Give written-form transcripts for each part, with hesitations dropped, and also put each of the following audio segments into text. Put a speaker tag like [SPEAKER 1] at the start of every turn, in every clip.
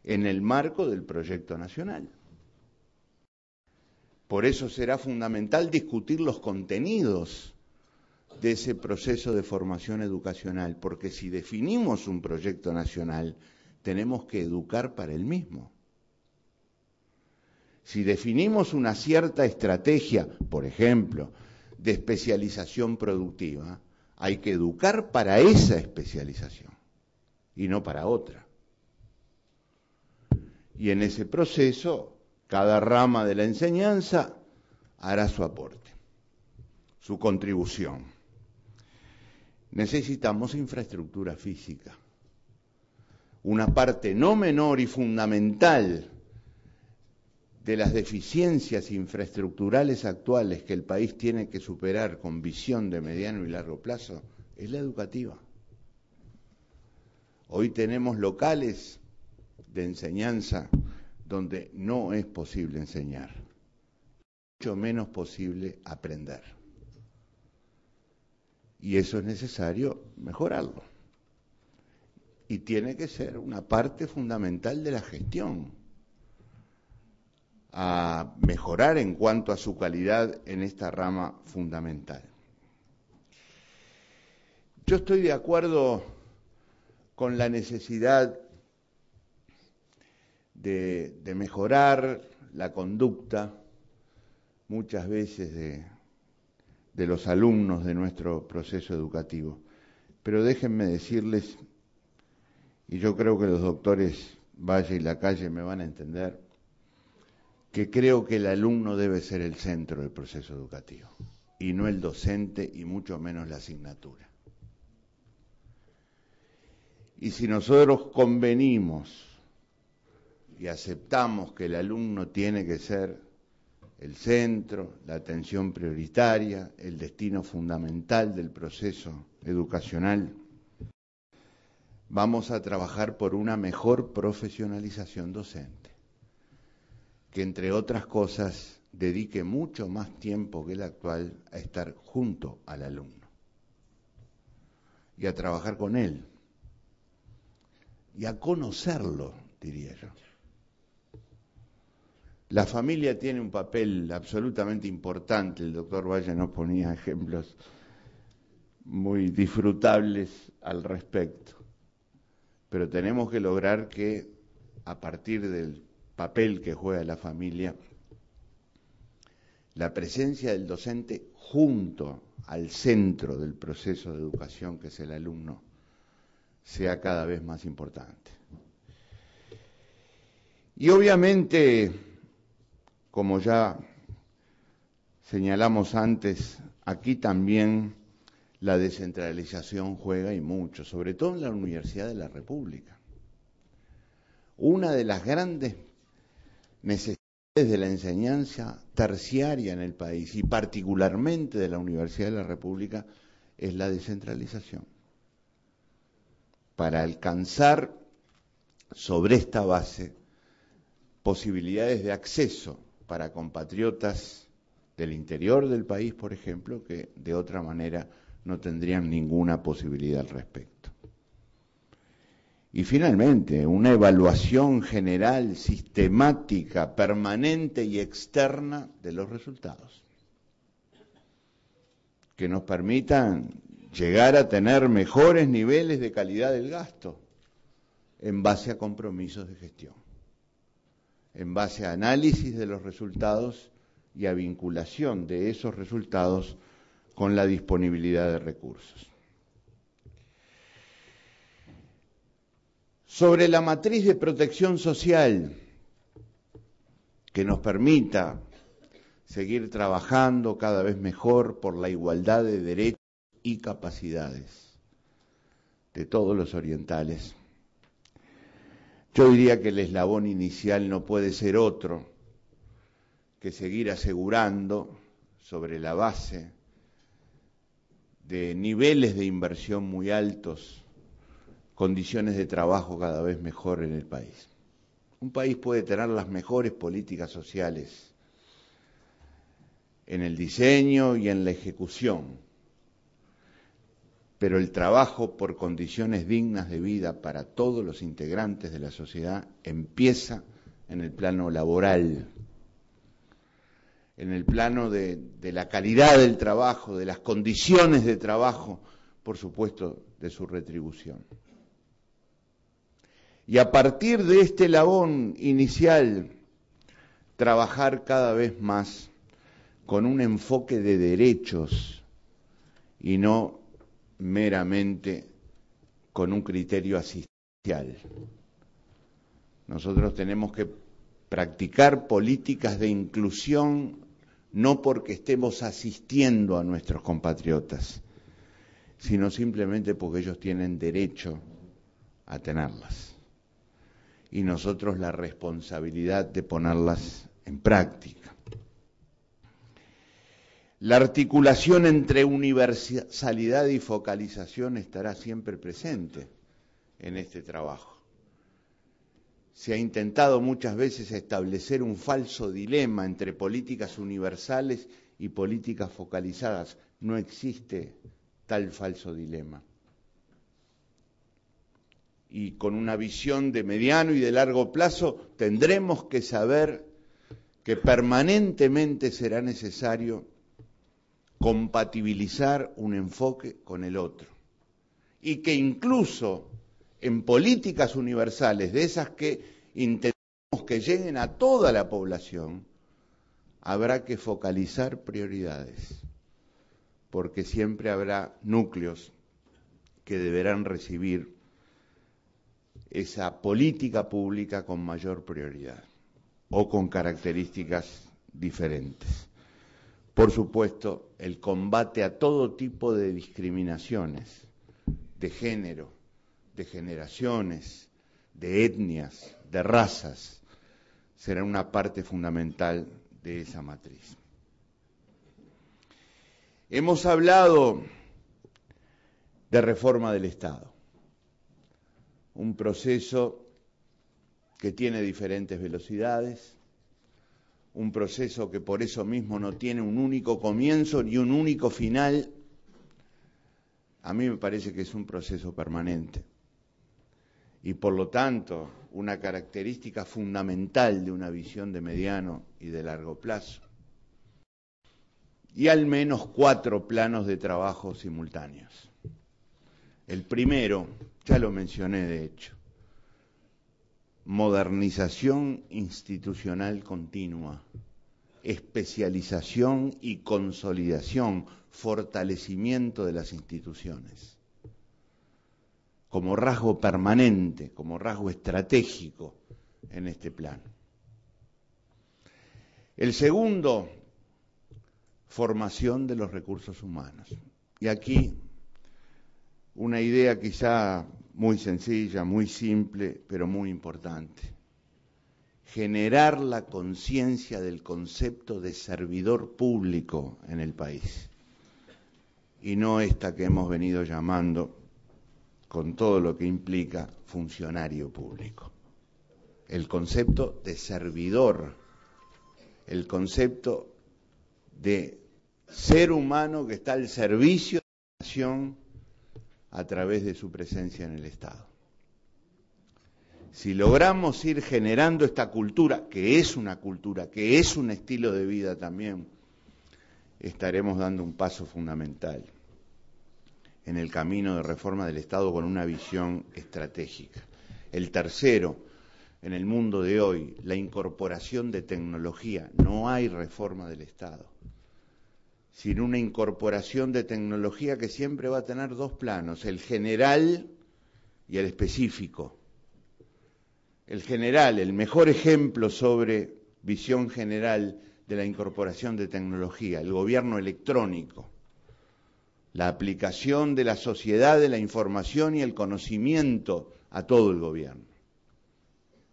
[SPEAKER 1] en el marco del proyecto nacional. Por eso será fundamental discutir los contenidos de ese proceso de formación educacional, porque si definimos un proyecto nacional, tenemos que educar para el mismo. Si definimos una cierta estrategia, por ejemplo, de especialización productiva, hay que educar para esa especialización y no para otra. Y en ese proceso, cada rama de la enseñanza hará su aporte, su contribución. Necesitamos infraestructura física. Una parte no menor y fundamental de las deficiencias infraestructurales actuales que el país tiene que superar con visión de mediano y largo plazo es la educativa. Hoy tenemos locales de enseñanza donde no es posible enseñar, mucho menos posible aprender. Y eso es necesario mejorarlo. Y tiene que ser una parte fundamental de la gestión a mejorar en cuanto a su calidad en esta rama fundamental. Yo estoy de acuerdo con la necesidad de mejorar la conducta muchas veces de los alumnos de nuestro proceso educativo. Pero déjenme decirles, y yo creo que los doctores Valle y Lacalle me van a entender, que creo que el alumno debe ser el centro del proceso educativo, y no el docente, y mucho menos la asignatura. Y si nosotros convenimos y aceptamos que el alumno tiene que ser el centro, la atención prioritaria, el destino fundamental del proceso educacional, vamos a trabajar por una mejor profesionalización docente, que entre otras cosas dedique mucho más tiempo que el actual a estar junto al alumno y a trabajar con él y a conocerlo, diría yo. La familia tiene un papel absolutamente importante. El doctor Valle nos ponía ejemplos muy disfrutables al respecto. Pero tenemos que lograr que, a partir del papel que juega la familia, la presencia del docente junto al centro del proceso de educación, que es el alumno, sea cada vez más importante. Y obviamente, como ya señalamos antes, aquí también la descentralización juega y mucho, sobre todo en la Universidad de la República. Una de las grandes necesidades de la enseñanza terciaria en el país, y particularmente de la Universidad de la República, es la descentralización. Para alcanzar sobre esta base posibilidades de acceso para compatriotas del interior del país, por ejemplo, que de otra manera no tendrían ninguna posibilidad al respecto. Y finalmente, una evaluación general, sistemática, permanente y externa de los resultados, que nos permitan llegar a tener mejores niveles de calidad del gasto en base a compromisos de gestión, en base a análisis de los resultados y a vinculación de esos resultados con la disponibilidad de recursos. Sobre la matriz de protección social que nos permita seguir trabajando cada vez mejor por la igualdad de derechos y capacidades de todos los orientales, yo diría que el eslabón inicial no puede ser otro que seguir asegurando, sobre la base de niveles de inversión muy altos, condiciones de trabajo cada vez mejor en el país. Un país puede tener las mejores políticas sociales en el diseño y en la ejecución, pero el trabajo por condiciones dignas de vida para todos los integrantes de la sociedad empieza en el plano laboral, en el plano de la calidad del trabajo, de las condiciones de trabajo, por supuesto, de su retribución. Y a partir de este eslabón inicial, trabajar cada vez más con un enfoque de derechos y no meramente con un criterio asistencial. Nosotros tenemos que practicar políticas de inclusión no porque estemos asistiendo a nuestros compatriotas, sino simplemente porque ellos tienen derecho a tenerlas. Y nosotros la responsabilidad de ponerlas en práctica. La articulación entre universalidad y focalización estará siempre presente en este trabajo. Se ha intentado muchas veces establecer un falso dilema entre políticas universales y políticas focalizadas. No existe tal falso dilema. Y con una visión de mediano y de largo plazo tendremos que saber que permanentemente será necesario compatibilizar un enfoque con el otro. Y que incluso en políticas universales, de esas que intentamos que lleguen a toda la población, habrá que focalizar prioridades, porque siempre habrá núcleos que deberán recibir esa política pública con mayor prioridad o con características diferentes. Por supuesto, el combate a todo tipo de discriminaciones, de género, de generaciones, de etnias, de razas, será una parte fundamental de esa matriz. Hemos hablado de reforma del Estado, un proceso que tiene diferentes velocidades, un proceso que por eso mismo no tiene un único comienzo ni un único final. A mí me parece que es un proceso permanente y por lo tanto una característica fundamental de una visión de mediano y de largo plazo. Y al menos 4 planos de trabajo simultáneos. El primero, ya lo mencioné de hecho, modernización institucional continua, especialización y consolidación, fortalecimiento de las instituciones, como rasgo permanente, como rasgo estratégico en este plan. El segundo, formación de los recursos humanos. Y aquí una idea quizá muy sencilla, muy simple, pero muy importante. Generar la conciencia del concepto de servidor público en el país. Y no esta que hemos venido llamando, con todo lo que implica, funcionario público. El concepto de servidor, el concepto de ser humano que está al servicio de la nación a través de su presencia en el Estado. Si logramos ir generando esta cultura, que es una cultura, que es un estilo de vida también, estaremos dando un paso fundamental en el camino de reforma del Estado con una visión estratégica. El tercero, en el mundo de hoy, la incorporación de tecnología. No hay reforma del Estado sin una incorporación de tecnología que siempre va a tener 2 planos, el general y el específico. El general, el mejor ejemplo sobre visión general de la incorporación de tecnología, el gobierno electrónico, la aplicación de la sociedad de la información y el conocimiento a todo el gobierno,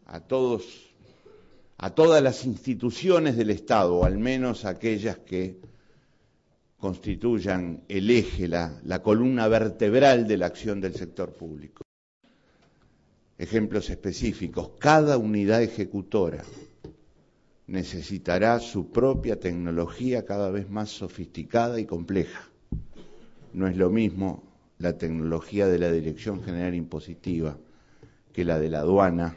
[SPEAKER 1] a todas las instituciones del Estado, o al menos aquellas que constituyan el eje, la columna vertebral de la acción del sector público. Ejemplos específicos. Cada unidad ejecutora necesitará su propia tecnología cada vez más sofisticada y compleja. No es lo mismo la tecnología de la Dirección General Impositiva que la de la aduana,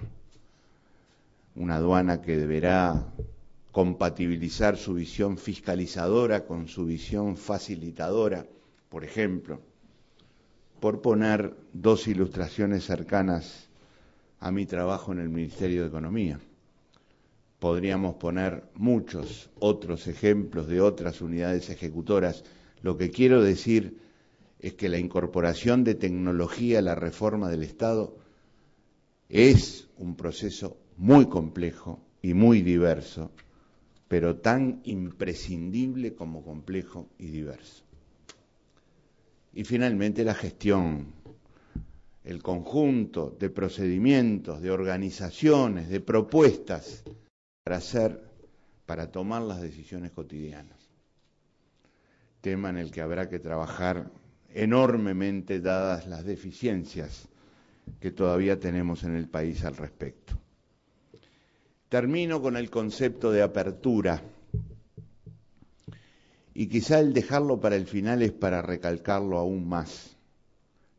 [SPEAKER 1] una aduana que deberá compatibilizar su visión fiscalizadora con su visión facilitadora, por ejemplo, por poner dos ilustraciones cercanas a mi trabajo en el Ministerio de Economía. Podríamos poner muchos otros ejemplos de otras unidades ejecutoras. Lo que quiero decir es que la incorporación de tecnología a la reforma del Estado es un proceso muy complejo y muy diverso, pero tan imprescindible como complejo y diverso. Y finalmente la gestión, el conjunto de procedimientos, de organizaciones, de propuestas para tomar las decisiones cotidianas. Tema en el que habrá que trabajar enormemente dadas las deficiencias que todavía tenemos en el país al respecto. Termino con el concepto de apertura, y quizá el dejarlo para el final es para recalcarlo aún más.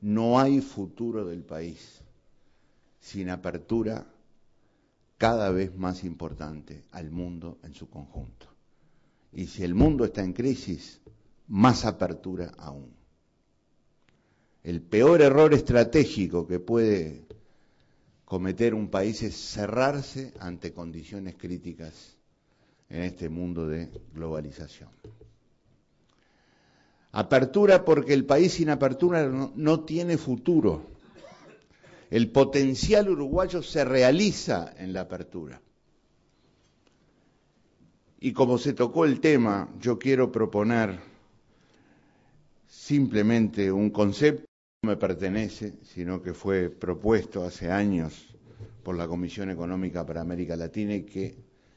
[SPEAKER 1] No hay futuro del país sin apertura cada vez más importante al mundo en su conjunto. Y si el mundo está en crisis, más apertura aún. El peor error estratégico que puede cometer un país es cerrarse ante condiciones críticas en este mundo de globalización. Apertura porque el país sin apertura no tiene futuro. El potencial uruguayo se realiza en la apertura. Y como se tocó el tema, yo quiero proponer simplemente un concepto que no me pertenece, sino que fue propuesto hace años por la Comisión Económica para América Latina y que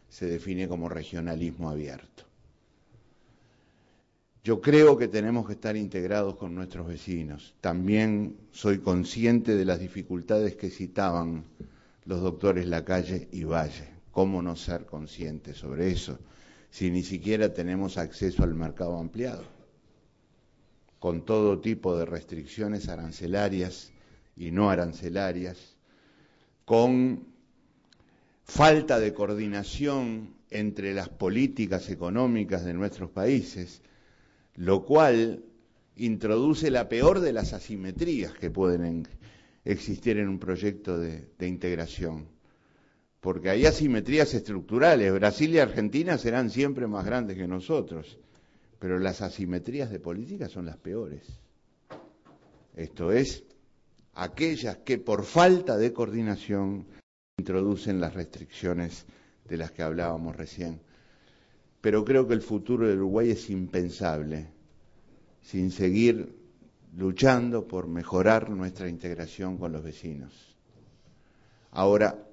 [SPEAKER 1] se define como regionalismo abierto. Yo creo que tenemos que estar integrados con nuestros vecinos. También soy consciente de las dificultades que citaban los doctores Lacalle y Valle. ¿Cómo no ser conscientes sobre eso si ni siquiera tenemos acceso al mercado ampliado? Con todo tipo de restricciones arancelarias y no arancelarias, con falta de coordinación entre las políticas económicas de nuestros países, lo cual introduce la peor de las asimetrías que pueden existir en un proyecto de integración. Porque hay asimetrías estructurales. Brasil y Argentina serán siempre más grandes que nosotros, pero las asimetrías de política son las peores. Esto es, aquellas que por falta de coordinación introducen las restricciones de las que hablábamos recién. Pero creo que el futuro del Uruguay es impensable sin seguir luchando por mejorar nuestra integración con los vecinos. Ahora,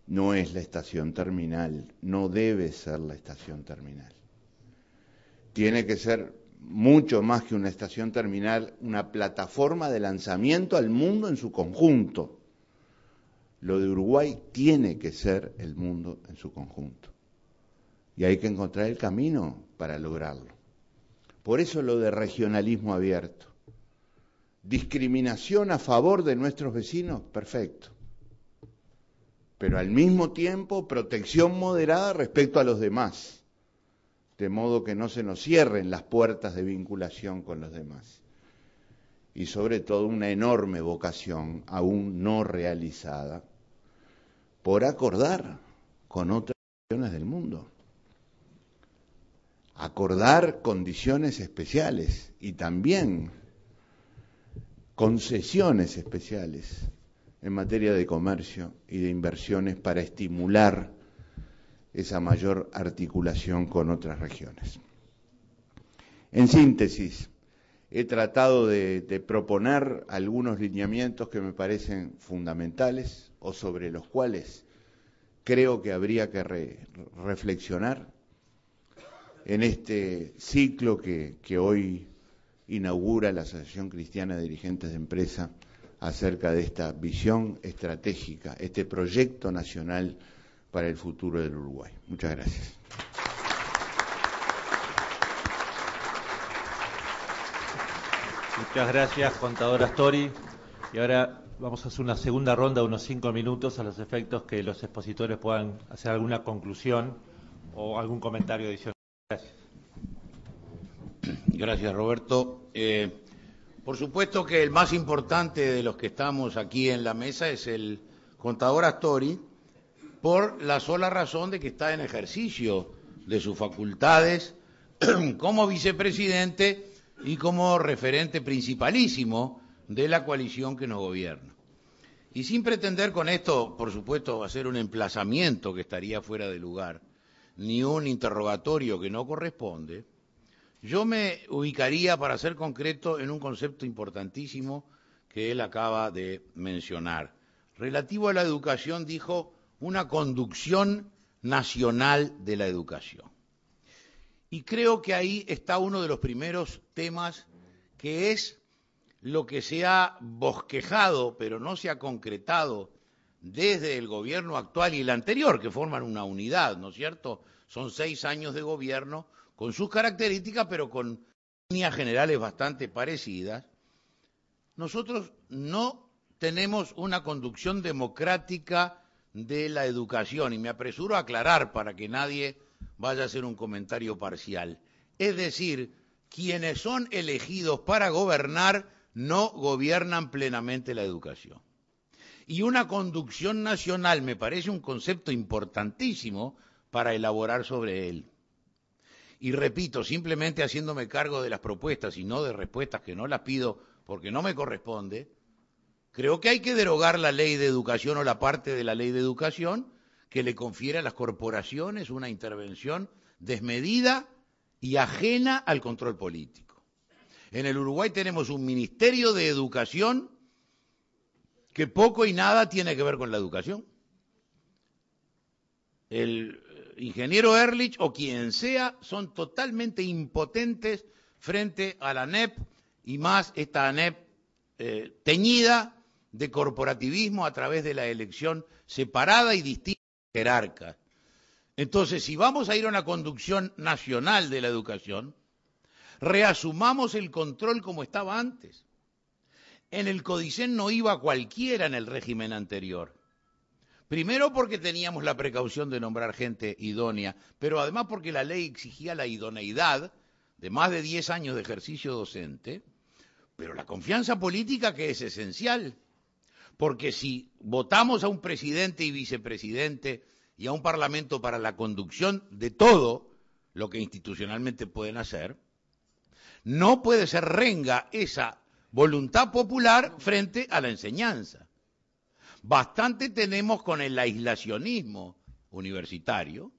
[SPEAKER 1] no es la estación terminal, no debe ser la estación terminal. Tiene que ser mucho más que una estación terminal, una plataforma de lanzamiento al mundo en su conjunto. Lo de Uruguay tiene que ser el mundo en su conjunto. Y hay que encontrar el camino para lograrlo. Por eso lo de regionalismo abierto. Discriminación a favor de nuestros vecinos, perfecto. Pero al mismo tiempo protección moderada respecto a los demás. De modo que no se nos cierren las puertas de vinculación con los demás. Y sobre todo una enorme vocación aún no realizada por acordar con otras regiones del mundo. Acordar condiciones especiales y también concesiones especiales en materia de comercio y de inversiones para estimular esa mayor articulación con otras regiones. En síntesis, he tratado de proponer algunos lineamientos que me parecen fundamentales o sobre los cuales creo que habría que reflexionar en este ciclo que hoy inaugura la Asociación Cristiana de Dirigentes de Empresa acerca de esta visión estratégica, este proyecto nacional para el futuro del Uruguay. Muchas gracias.
[SPEAKER 2] Muchas gracias, contador Astori. Y ahora vamos a hacer una segunda ronda de unos 5 minutos a los efectos que los expositores puedan hacer alguna conclusión o algún comentario adicional. Gracias.
[SPEAKER 3] Gracias, Roberto. Por supuesto que el más importante de los que estamos aquí en la mesa es el contador Astori, por la sola razón de que está en ejercicio de sus facultades como vicepresidente y como referente principalísimo de la coalición que nos gobierna. Y sin pretender con esto, por supuesto, hacer un emplazamiento que estaría fuera de lugar, ni un interrogatorio que no corresponde, yo me ubicaría, para ser concreto, en un concepto importantísimo que él acaba de mencionar. Relativo a la educación, dijo, una conducción nacional de la educación. Y creo que ahí está uno de los primeros temas, que es lo que se ha bosquejado, pero no se ha concretado desde el gobierno actual y el anterior, que forman una unidad, ¿no es cierto? Son 6 años de gobierno, con sus características, pero con líneas generales bastante parecidas. Nosotros no tenemos una conducción democrática de la educación, y me apresuro a aclarar para que nadie vaya a hacer un comentario parcial. Es decir, quienes son elegidos para gobernar no gobiernan plenamente la educación. Y una conducción nacional me parece un concepto importantísimo para elaborar sobre él. Y repito, simplemente haciéndome cargo de las propuestas y no de respuestas que no las pido porque no me corresponde, creo que hay que derogar la ley de educación o la parte de la ley de educación que le confiere a las corporaciones una intervención desmedida y ajena al control político. En el Uruguay tenemos un Ministerio de Educación que poco y nada tiene que ver con la educación. El ingeniero Ehrlich o quien sea son totalmente impotentes frente a la ANEP, y más esta ANEP teñida de corporativismo a través de la elección separada y distinta de jerarcas. Entonces, si vamos a ir a una conducción nacional de la educación, reasumamos el control como estaba antes. En el Codicen no iba cualquiera en el régimen anterior. Primero porque teníamos la precaución de nombrar gente idónea, pero además porque la ley exigía la idoneidad de más de 10 años de ejercicio docente, pero la confianza política, que es esencial. Porque si votamos a un presidente y vicepresidente y a un parlamento para la conducción de todo lo que institucionalmente pueden hacer, no puede ser renga esa voluntad popular frente a la enseñanza. Bastante tenemos con el aislacionismo universitario,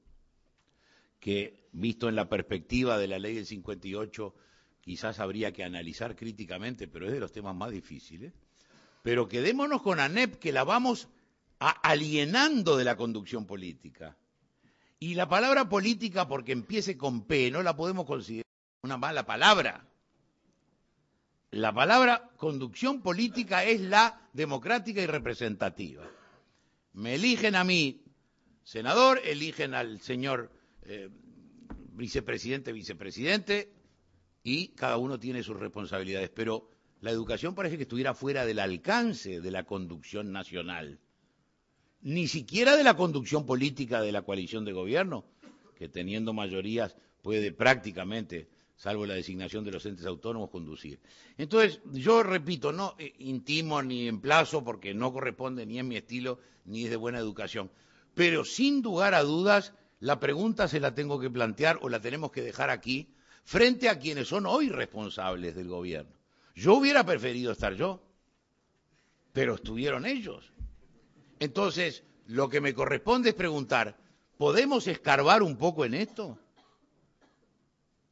[SPEAKER 3] que visto en la perspectiva de la ley del 58 quizás habría que analizar críticamente, pero es de los temas más difíciles. Pero quedémonos con ANEP, que la vamos alienando de la conducción política. Y la palabra política, porque empiece con P, no la podemos considerar una mala palabra. La palabra conducción política es la democrática y representativa. Me eligen a mí senador, eligen al señor vicepresidente, y cada uno tiene sus responsabilidades. Pero la educación parece que estuviera fuera del alcance de la conducción nacional, ni siquiera de la conducción política de la coalición de gobierno, que teniendo mayorías puede prácticamente, salvo la designación de los entes autónomos, conducir. Entonces, yo repito, no intimo ni emplazo, porque no corresponde ni en mi estilo, ni es de buena educación. Pero sin lugar a dudas, la pregunta se la tengo que plantear o la tenemos que dejar aquí, frente a quienes son hoy responsables del gobierno. Yo hubiera preferido estar yo, pero estuvieron ellos. Entonces, lo que me corresponde es preguntar, ¿podemos escarbar un poco en esto?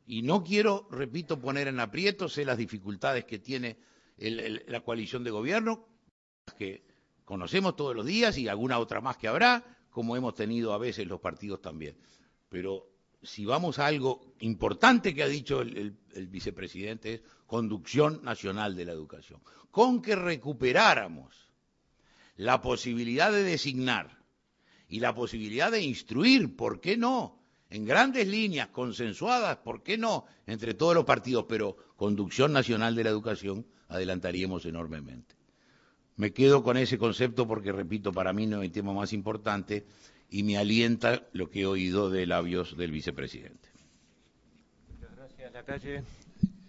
[SPEAKER 3] Y no quiero, repito, poner en aprieto, sé las dificultades que tiene la coalición de gobierno, que conocemos todos los días y alguna otra más que habrá, como hemos tenido a veces los partidos también. Pero si vamos a algo importante que ha dicho el vicepresidente, es conducción nacional de la educación. Con que recuperáramos la posibilidad de designar y la posibilidad de instruir, ¿por qué no?, en grandes líneas, consensuadas, ¿por qué no?, entre todos los partidos, pero conducción nacional de la educación, adelantaríamos enormemente. Me quedo con ese concepto porque, repito, para mí no es el tema más importante y me alienta lo que he oído de labios del vicepresidente.
[SPEAKER 2] Muchas gracias, Lacalle.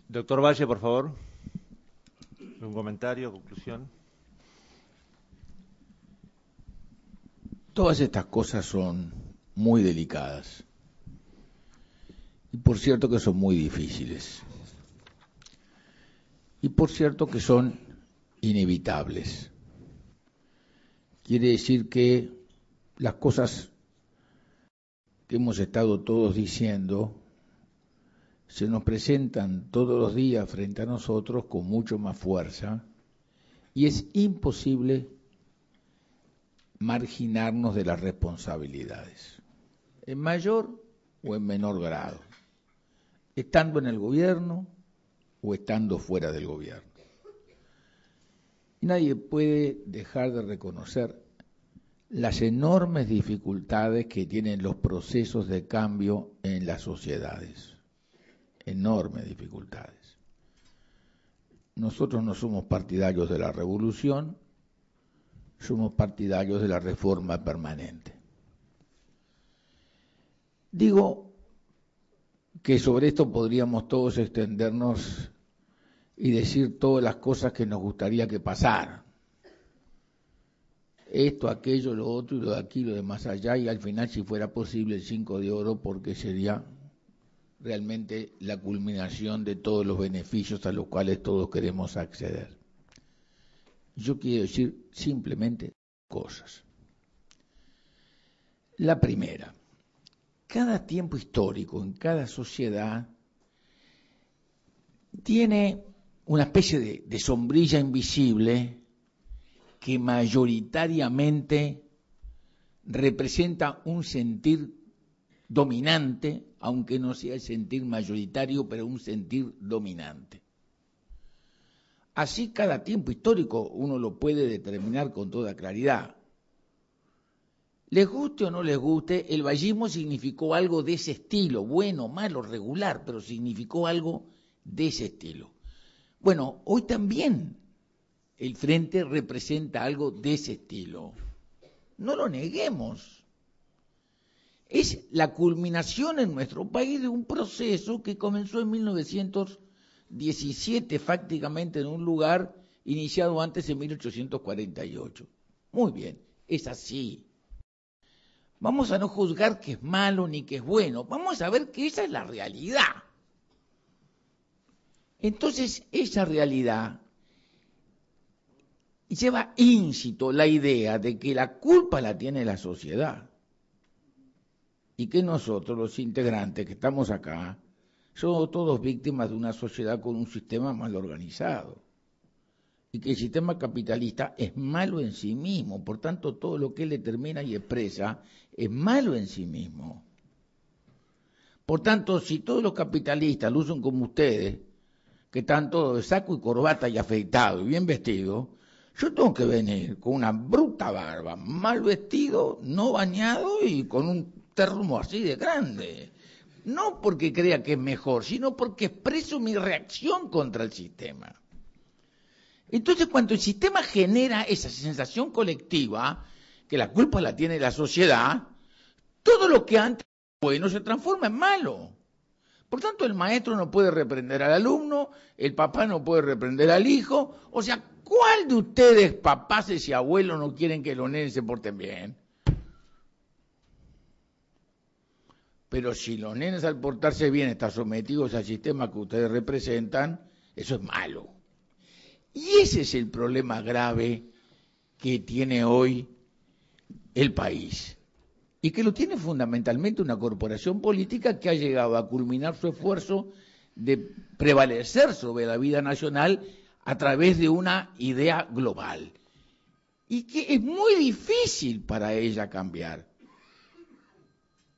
[SPEAKER 2] Doctor Valle, por favor. Un comentario, conclusión.
[SPEAKER 4] Todas estas cosas son muy delicadas y por cierto que son muy difíciles y por cierto que son inevitables. Quiere decir que las cosas que hemos estado todos diciendo se nos presentan todos los días frente a nosotros con mucho más fuerza y es imposible marginarnos de las responsabilidades, en mayor o en menor grado, estando en el gobierno o estando fuera del gobierno. Y nadie puede dejar de reconocer las enormes dificultades que tienen los procesos de cambio en las sociedades. Enormes dificultades. Nosotros no somos partidarios de la revolución, somos partidarios de la reforma permanente. Digo que sobre esto podríamos todos extendernos y decir todas las cosas que nos gustaría que pasaran. Esto, aquello, lo otro y lo de aquí, lo de más allá, y al final, si fuera posible, el 5 de oro, porque sería realmente la culminación de todos los beneficios a los cuales todos queremos acceder. Yo quiero decir simplemente cosas. La primera, cada tiempo histórico en cada sociedad tiene una especie de sombrilla invisible que mayoritariamente representa un sentir dominante, aunque no sea el sentir mayoritario, pero un sentir dominante. Así cada tiempo histórico uno lo puede determinar con toda claridad. Les guste o no les guste, el vallismo significó algo de ese estilo, bueno, malo, regular, pero significó algo de ese estilo. Bueno, hoy también el Frente representa algo de ese estilo. No lo neguemos. Es la culminación en nuestro país de un proceso que comenzó en 1917, prácticamente en un lugar iniciado antes en 1848. Muy bien, es así. Vamos a no juzgar que es malo ni que es bueno, vamos a ver que esa es la realidad. Entonces, esa realidad lleva íncito la idea de que la culpa la tiene la sociedad y que nosotros, los integrantes que estamos acá, somos todos víctimas de una sociedad con un sistema mal organizado y que el sistema capitalista es malo en sí mismo, por tanto todo lo que él determina y expresa es malo en sí mismo. Por tanto, si todos los capitalistas lucen como ustedes, que están todos de saco y corbata y afeitados y bien vestidos, yo tengo que venir con una bruta barba, mal vestido, no bañado y con un termo así de grande. No porque crea que es mejor, sino porque expreso mi reacción contra el sistema. Entonces, cuando el sistema genera esa sensación colectiva, que la culpa la tiene la sociedad, todo lo que antes era bueno se transforma en malo. Por tanto, el maestro no puede reprender al alumno, el papá no puede reprender al hijo. O sea, ¿cuál de ustedes, papás y abuelos, no quieren que los nenes se porten bien? Pero si los nenes al portarse bien están sometidos al sistema que ustedes representan, eso es malo. Y ese es el problema grave que tiene hoy el país. Y que lo tiene fundamentalmente una corporación política que ha llegado a culminar su esfuerzo de prevalecer sobre la vida nacional a través de una idea global. Y que es muy difícil para ella cambiar.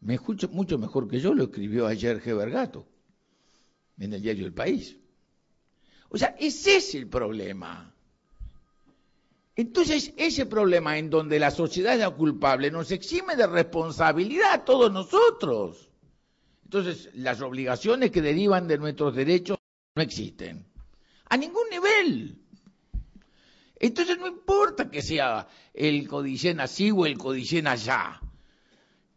[SPEAKER 4] Me escucho mucho mejor que yo, lo escribió ayer Heber Gato en el diario El País. O sea, ese es el problema. Entonces, ese problema en donde la sociedad es la culpable nos exime de responsabilidad a todos nosotros. Entonces, las obligaciones que derivan de nuestros derechos no existen. A ningún nivel. Entonces no importa que sea el Codicen así o el Codicen allá.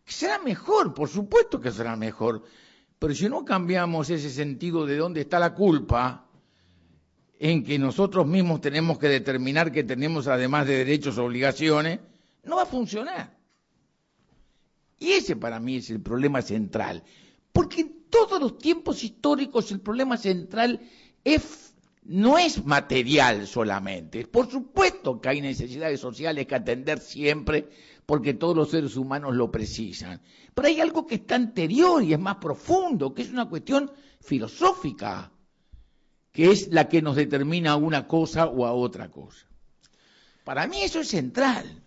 [SPEAKER 4] Será mejor, por supuesto que será mejor. Pero si no cambiamos ese sentido de dónde está la culpa, en que nosotros mismos tenemos que determinar que tenemos además de derechos obligaciones, no va a funcionar. Y ese para mí es el problema central. Porque en todos los tiempos históricos el problema central no es material solamente. Por supuesto que hay necesidades sociales que atender siempre, porque todos los seres humanos lo precisan. Pero hay algo que está anterior y es más profundo, que es una cuestión filosófica, que es la que nos determina a una cosa o a otra cosa. Para mí eso es central.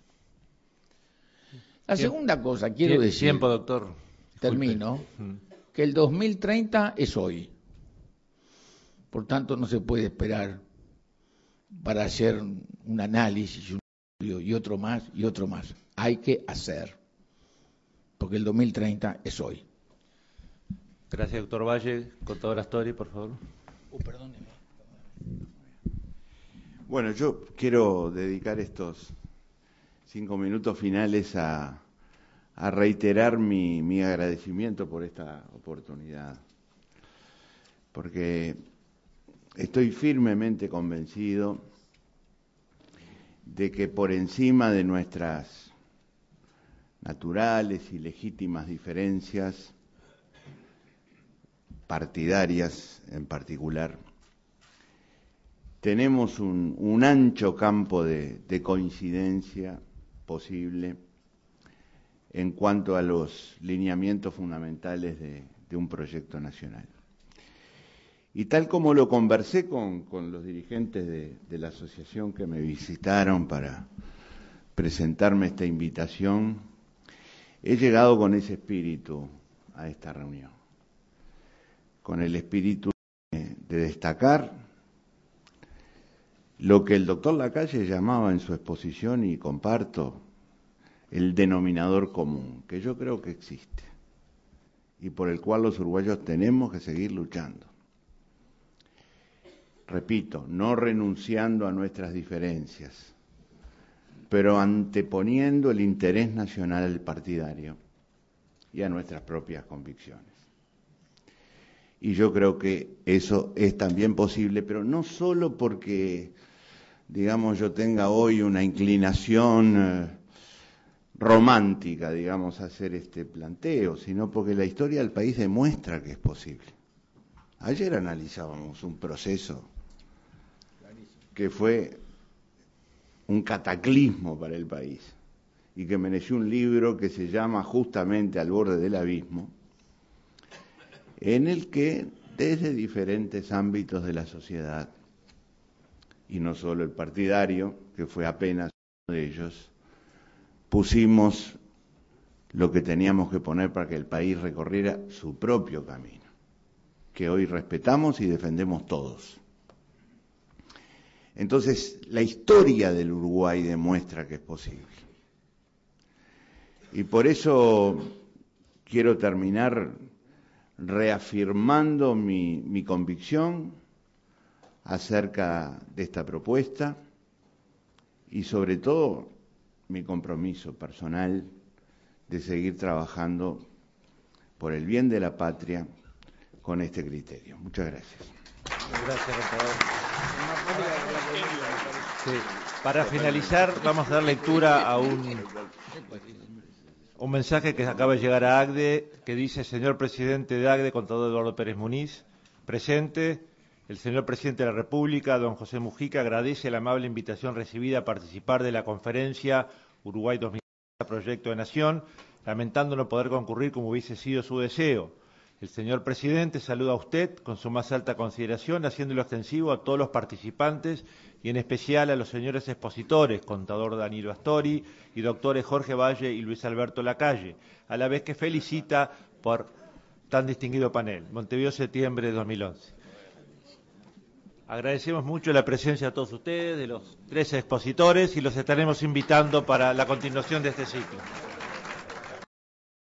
[SPEAKER 4] La segunda cosa, quiero decir...
[SPEAKER 2] Tiempo, doctor.
[SPEAKER 4] Termino. Que el 2030 es hoy. Por tanto, no se puede esperar para hacer un análisis, un estudio y otro más y otro más. Hay que hacer, porque el 2030 es hoy.
[SPEAKER 2] Gracias, doctor Valle. Contador Astori, por favor.
[SPEAKER 4] Perdóneme.
[SPEAKER 1] Bueno, yo quiero dedicar estos 5 minutos finales a reiterar mi agradecimiento por esta oportunidad, porque estoy firmemente convencido de que por encima de nuestras naturales y legítimas diferencias, partidarias en particular, tenemos un ancho campo de coincidencia posible en cuanto a los lineamientos fundamentales de un proyecto nacional. Y tal como lo conversé con los dirigentes de la asociación que me visitaron para presentarme esta invitación, he llegado con ese espíritu a esta reunión, con el espíritu de destacar lo que el doctor Lacalle llamaba en su exposición, y comparto, el denominador común, que yo creo que existe, y por el cual los uruguayos tenemos que seguir luchando. Repito, no renunciando a nuestras diferencias, pero anteponiendo el interés nacional partidario y a nuestras propias convicciones. Y yo creo que eso es también posible, pero no solo porque, digamos, yo tenga hoy una inclinación romántica, digamos, a hacer este planteo, sino porque la historia del país demuestra que es posible. Ayer analizábamos un proceso que fue un cataclismo para el país y que mereció un libro que se llama justamente Al borde del abismo, en el que desde diferentes ámbitos de la sociedad, y no solo el partidario, que fue apenas uno de ellos, pusimos lo que teníamos que poner para que el país recorriera su propio camino, que hoy respetamos y defendemos todos. Entonces, la historia del Uruguay demuestra que es posible. Y por eso quiero terminar reafirmando mi convicción acerca de esta propuesta y sobre todo mi compromiso personal de seguir trabajando por el bien de la patria con este criterio. Muchas gracias.
[SPEAKER 2] Gracias, contador. Sí. Para finalizar, vamos a dar lectura a un mensaje que acaba de llegar a ACDE, que dice: señor presidente de ACDE, contador Eduardo Pérez Muniz, presente. El señor presidente de la República, don José Mujica, agradece la amable invitación recibida a participar de la conferencia Uruguay 2030, Proyecto de Nación, lamentando no poder concurrir como hubiese sido su deseo. El señor presidente saluda a usted con su más alta consideración, haciéndolo extensivo a todos los participantes y en especial a los señores expositores, contador Danilo Astori y doctores Jorge Valle y Luis Alberto Lacalle, a la vez que felicita por tan distinguido panel. Montevideo, septiembre de 2011. Agradecemos mucho la presencia de todos ustedes, de los 13 expositores, y los estaremos invitando para la continuación de este ciclo.